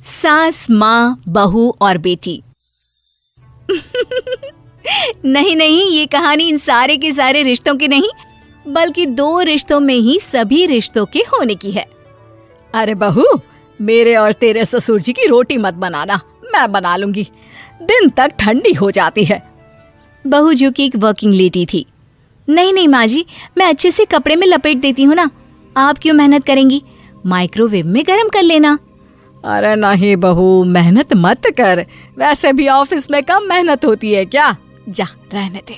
सास, माँ, बहू और बेटी। नहीं नहीं, ये कहानी इन सारे के सारे रिश्तों की नहीं, बल्कि 2 रिश्तों में ही सभी रिश्तों के होने की है। अरे बहू, मेरे और तेरे ससुर जी की रोटी मत बनाना, मैं बना लूंगी, दिन तक ठंडी हो जाती है। बहू जो कि एक वर्किंग लेडी थी। नहीं नहीं माँ जी, मैं अच्छे से कपड़े में लपेट देती हूँ ना, आप क्यों मेहनत करेंगी, माइक्रोवेव में गर्म कर लेना। अरे नहीं बहू, मेहनत मत कर, वैसे भी ऑफिस में कम मेहनत होती है क्या, जा रहने दे।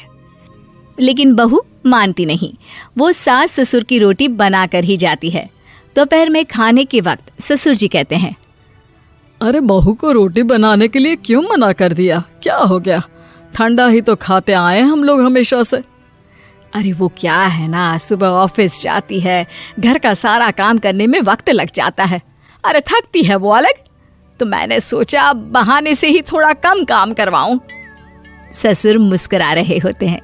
लेकिन बहू मानती नहीं, वो सास ससुर की रोटी बना कर ही जाती है। दोपहर में खाने के वक्त ससुर जी कहते हैं, अरे बहू को रोटी बनाने के लिए क्यों मना कर दिया, क्या हो गया, ठंडा ही तो खाते आए हम लोग हमेशा से। अरे वो क्या है ना, सुबह ऑफिस जाती है, घर का सारा काम करने में वक्त लग जाता है, अरे थकती है वो अलग, तो मैंने सोचा बहाने से ही थोड़ा कम काम करवाऊं। ससुर मुस्कुरा रहे होते हैं।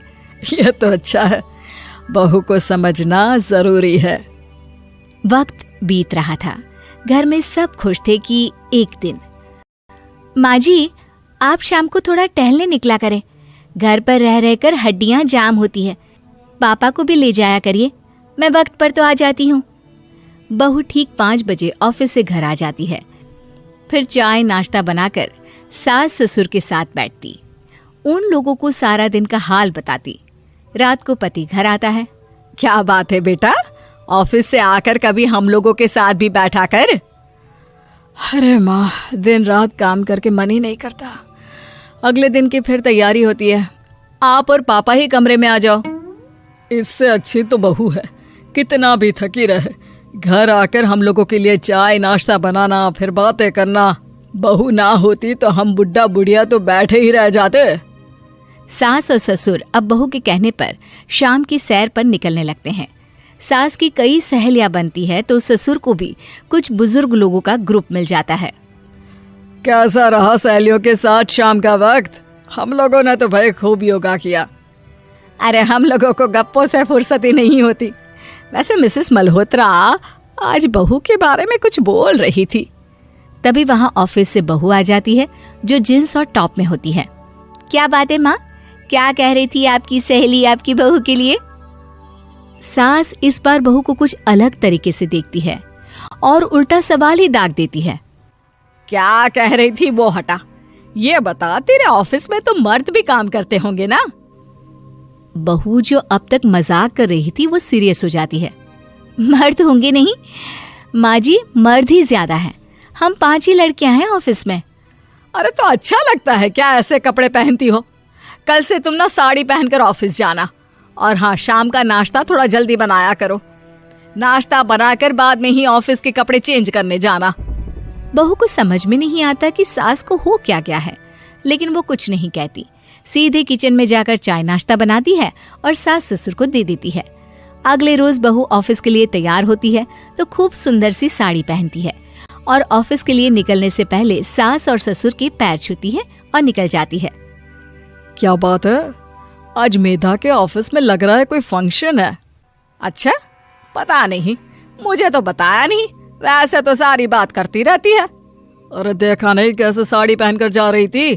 यह तो अच्छा है, बहू को समझना जरूरी है। वक्त बीत रहा था, घर में सब खुश थे कि एक दिन, माँ जी आप शाम को थोड़ा टहलने निकला करें, घर पर रह रहकर हड्डियां जाम होती है, पापा को भी ले जाया करिए, मैं वक्त पर तो आ जाती हूँ। बहू ठीक 5 बजे ऑफिस से घर आ जाती है, फिर चाय नाश्ता बनाकर सास ससुर के साथ बैठती, उन लोगों को सारा दिन का हाल बताती। रात को पति घर आता है। क्या बात है बेटा, ऑफिस से आकर कभी हम लोगों के साथ भी बैठा कर। अरे माँ, दिन रात काम करके मन ही नहीं करता, अगले दिन की फिर तैयारी होती है, आप और पापा ही कमरे में आ जाओ। इससे अच्छी तो बहू है, कितना भी थकी रहे, घर आकर हम लोगों के लिए चाय नाश्ता बनाना, फिर बातें करना। बहू ना होती तो हम बुढ़ा बुढ़िया तो बैठे ही रह जाते। सास और ससुर अब बहू के कहने पर शाम की सैर पर निकलने लगते हैं। सास की कई सहेलियां बनती है तो ससुर को भी कुछ बुजुर्ग लोगों का ग्रुप मिल जाता है। कैसा रहा सहेलियों के साथ शाम का वक्त? हम लोगों ने तो भाई खूब योगा किया। अरे हम लोगों को गप्पों से फुर्सत ही नहीं होती। वैसे मिसेस मल्होत्रा आज बहू के बारे में कुछ बोल रही थी। तभी वहां ऑफिस से बहू आ जाती है जो जींस और टॉप में होती है। क्या बात है माँ, क्या कह रही थी आपकी सहेली आपकी बहू के लिए? सास इस बार बहू को कुछ अलग तरीके से देखती है और उल्टा सवाल ही दाग देती है। क्या कह रही थी वो हटा, ये बता, तेरे ऑफिस में तो मर्द भी काम करते होंगे ना? बहू जो अब तक मजाक कर रही थी वो सीरियस हो जाती है। मर्द होंगे नहीं माँ जी, मर्द ही ज्यादा हैं, हम 5 ही लड़कियां हैं ऑफिस में। अरे तो अच्छा लगता है क्या ऐसे कपड़े पहनती हो? कल से तुम ना साड़ी पहनकर ऑफिस जाना, और हाँ, शाम का नाश्ता थोड़ा जल्दी बनाया करो, नाश्ता बनाकर बाद में ही ऑफिस के कपड़े चेंज करने जाना। बहू को समझ में नहीं आता कि सास को हो क्या गया है, लेकिन वो कुछ नहीं कहती, सीधे किचन में जाकर चाय नाश्ता बनाती है और सास ससुर को दे देती है। अगले रोज बहू ऑफिस के लिए तैयार होती है तो खूब सुंदर सी साड़ी पहनती है और ऑफिस के लिए निकलने से पहले सास और ससुर के पैर छूती है और निकल जाती है। क्या बात है, आज मेधा के ऑफिस में लग रहा है कोई फंक्शन है। अच्छा, पता नहीं, मुझे तो बताया नहीं, वैसे तो सारी बात करती रहती है। अरे देखा नहीं कैसे साड़ी पहनकर जा रही थी?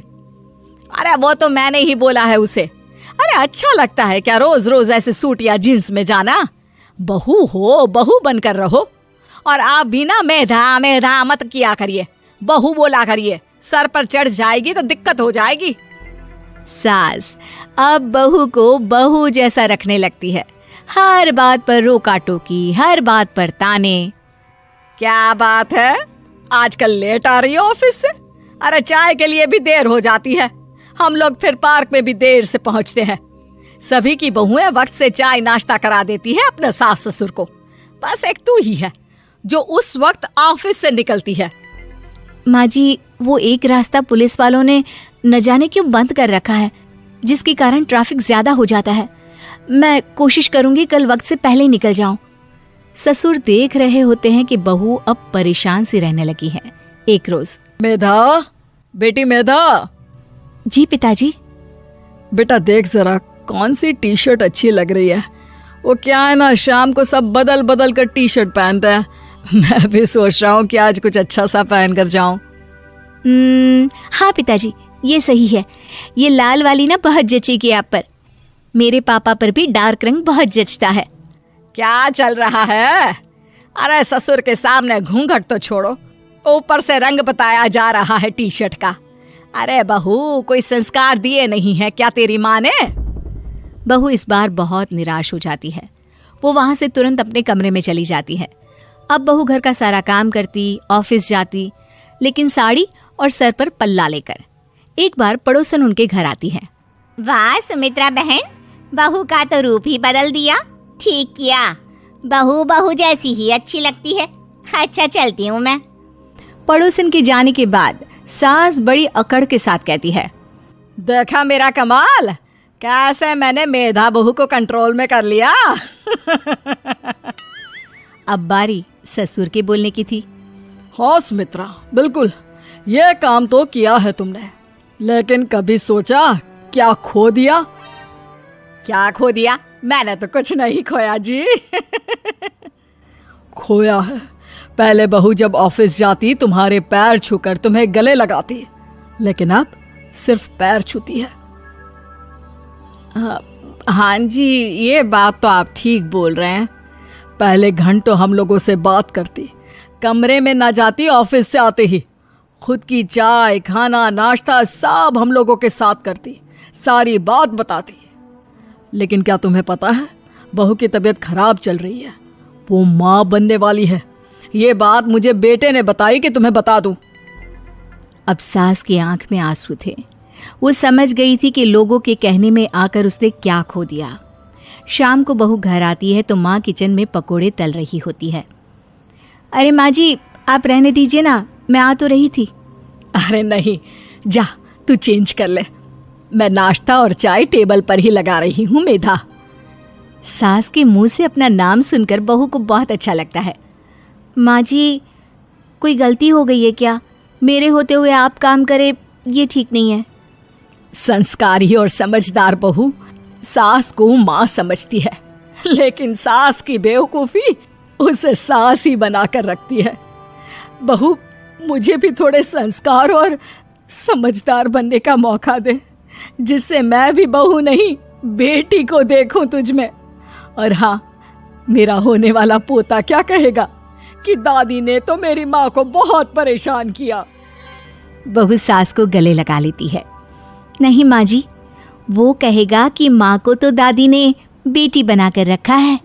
अरे वो तो मैंने ही बोला है उसे। अरे अच्छा लगता है क्या रोज रोज ऐसे सूट या जींस में जाना? बहू हो, बहू बनकर रहो। और आप भी ना मेधा मेधा मत किया करिए, बहू बोला करिए, सर पर चढ़ जाएगी तो दिक्कत हो जाएगी। सास अब बहू को बहू जैसा रखने लगती है, हर बात पर रोका टोकी, हर बात पर ताने। क्या बात है, आजकल लेट आ रही हो ऑफिस से? अरे चाय के लिए भी देर हो जाती है, हम लोग फिर पार्क में भी देर से पहुंचते हैं। सभी की बहुएं वक्त से चाय नाश्ता करा देती है अपने सास ससुर को, बस एक तू ही है जो उस वक्त ऑफिस से निकलती है। माँ जी, वो एक रास्ता पुलिस वालों ने न जाने क्यों बंद कर रखा है, जिसके कारण ट्रैफिक ज्यादा हो जाता है। मैं कोशिश करूंगी कल वक्त से पहले निकल जाऊं। ससुर देख रहे होते हैं कि बहू अब परेशान सी रहने लगी है। एक रोज, मेधा, बेटी मेधा। जी पिताजी। बेटा देख जरा कौन सी टी शर्ट अच्छी लग रही है। वो क्या है ना, शाम को सब बदल बदल कर टी शर्ट पहनते हैं, मैं भी सोच रहा हूँ कि आज कुछ अच्छा सा पहन कर जाऊं। हाँ पिताजी, ये सही है। ये लाल वाली ना बहुत जचेगी आप पर। मेरे पापा पर भी डार्क रंग बहुत जचता है। क्या चल रहा है? अरे ससुर के सामने घूंघट तो छोड़ो, ऊपर से रंग बताया जा रहा है टी शर्ट का। अरे बहू, कोई संस्कार दिए नहीं है क्या तेरी माँ ने? बहू इस बार बहुत निराश हो जाती है। वो वहां से तुरंत अपने कमरे में चली जाती है। अब बहू घर का सारा काम करती, ऑफिस जाती, लेकिन साड़ी और सर पर पल्ला लेकर। एक बार पड़ोसन उनके घर आती है। वाह सुमित्रा बहन, बहू का तो रूप ही बदल दिया। ठीक किया, बहू बहू जैसी ही अच्छी लगती है। अच्छा चलती हूँ मैं। पड़ोसन के जाने के बाद सास बड़ी अकड़ के साथ कहती है, देखा मेरा कमाल, कैसे मैंने मेधा बहू को कंट्रोल में कर लिया। अब बारी ससुर के बोलने की थी। हाँ सुमित्रा, बिल्कुल ये काम तो किया है तुमने, लेकिन कभी सोचा क्या खो दिया? क्या खो दिया? मैंने तो कुछ नहीं खोया जी। खोया है, पहले बहू जब ऑफिस जाती तुम्हारे पैर छूकर तुम्हें गले लगाती, लेकिन अब सिर्फ पैर छूती है। हाँ जी, ये बात तो आप ठीक बोल रहे हैं। पहले घंटों हम लोगों से बात करती, कमरे में ना जाती, ऑफिस से आते ही खुद की चाय, खाना, नाश्ता सब हम लोगों के साथ करती, सारी बात बताती। लेकिन क्या तुम्हें पता है, बहू की तबीयत खराब चल रही है, वो माँ बनने वाली है। ये बात मुझे बेटे ने बताई कि तुम्हें बता दूं। अब सास की आंख में आंसू थे। वो समझ गई थी कि लोगों के कहने में आकर उसने क्या खो दिया। शाम को बहू घर आती है तो माँ किचन में पकोड़े तल रही होती है। अरे माँ जी, आप रहने दीजिए ना, मैं आ तो रही थी। अरे नहीं, जा तू चेंज कर ले, मैं नाश्ता और चाय टेबल पर ही लगा रही हूँ मेधा। सास के मुंह से अपना नाम सुनकर बहू को बहुत अच्छा लगता है। माँ जी, कोई गलती हो गई है क्या? मेरे होते हुए आप काम करें, ये ठीक नहीं है। संस्कारी और समझदार बहू सास को माँ समझती है, लेकिन सास की बेवकूफ़ी उसे सास ही बनाकर रखती है। बहू, मुझे भी थोड़े संस्कार और समझदार बनने का मौका दे, जिससे मैं भी बहू नहीं बेटी को देखूं तुझ में। और हाँ, मेरा होने वाला पोता क्या कहेगा कि दादी ने तो मेरी माँ को बहुत परेशान किया। बहू सास को गले लगा लेती है। नहीं माँ जी, वो कहेगा कि माँ को तो दादी ने बेटी बनाकर रखा है।